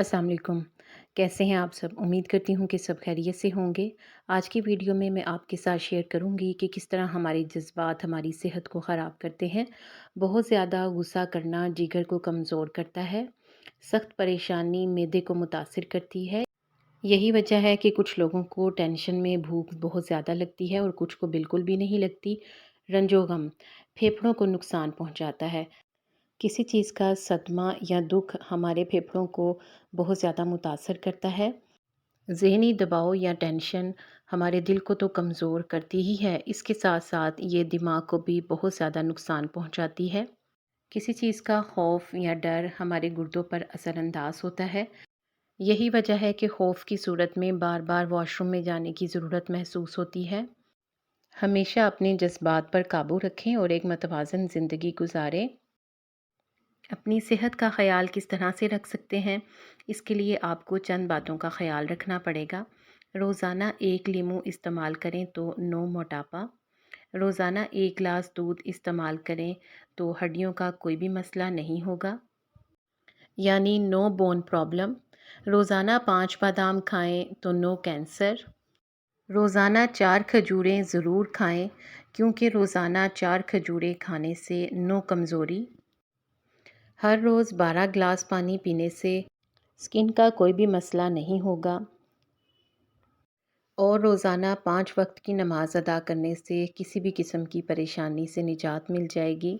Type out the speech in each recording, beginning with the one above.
अस्सलाम वालेकुम। कैसे हैं आप सब? उम्मीद करती हूँ कि सब खैरियत से होंगे। आज की वीडियो में मैं आपके साथ शेयर करूँगी कि किस तरह हमारे जज़्बात हमारी सेहत को ख़राब करते हैं। बहुत ज़्यादा गुस्सा करना जिगर को कमज़ोर करता है। सख्त परेशानी मैदे को मुतासिर करती है। यही वजह है कि कुछ लोगों को टेंशन में भूख बहुत ज़्यादा लगती है और कुछ को बिल्कुल भी नहीं लगती। रंजो गम फेफड़ों को नुकसान पहुँचाता है। किसी चीज़ का सदमा या दुख हमारे फेफड़ों को बहुत ज़्यादा मुतासर करता है। ज़हनी दबाव या टेंशन हमारे दिल को तो कमज़ोर करती ही है, इसके साथ साथ ये दिमाग को भी बहुत ज़्यादा नुकसान पहुंचाती है। किसी चीज़ का खौफ या डर हमारे गुर्दों पर असरअंदाज होता है। यही वजह है कि खौफ की सूरत में बार बार वॉशरूम में जाने की ज़रूरत महसूस होती है। हमेशा अपने जज्बात पर काबू रखें और एक मतवाज़न ज़िंदगी गुजारें। अपनी सेहत का ख़याल किस तरह से रख सकते हैं, इसके लिए आपको चंद बातों का ख़याल रखना पड़ेगा। रोज़ाना 1 लीमू इस्तेमाल करें तो नो मोटापा। रोज़ाना 1 गिलास दूध इस्तेमाल करें तो हड्डियों का कोई भी मसला नहीं होगा, यानी नो बोन प्रॉब्लम। रोज़ाना 5 बादाम खाएं तो नो कैंसर। रोज़ाना 4 खजूरें ज़रूर खाएं, क्योंकि रोज़ाना 4 खजूरें खाने से नो कमज़ोरी। हर रोज़ 12 गिलास पानी पीने से स्किन का कोई भी मसला नहीं होगा और रोज़ाना 5 वक्त की नमाज़ अदा करने से किसी भी किस्म की परेशानी से निजात मिल जाएगी।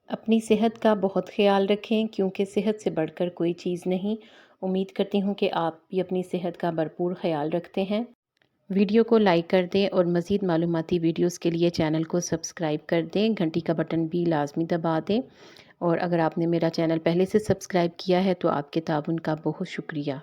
अपनी सेहत का बहुत ख़याल रखें, क्योंकि सेहत से बढ़कर कोई चीज़ नहीं। उम्मीद करती हूँ कि आप भी अपनी सेहत का भरपूर ख़याल रखते हैं। वीडियो को लाइक कर दें और मज़ीद मालूमाती वीडियोस के लिए चैनल को सब्सक्राइब कर दें। घंटी का बटन भी लाजमी दबा दें। और अगर आपने मेरा चैनल पहले से सब्सक्राइब किया है तो आपके ताउन का बहुत शुक्रिया।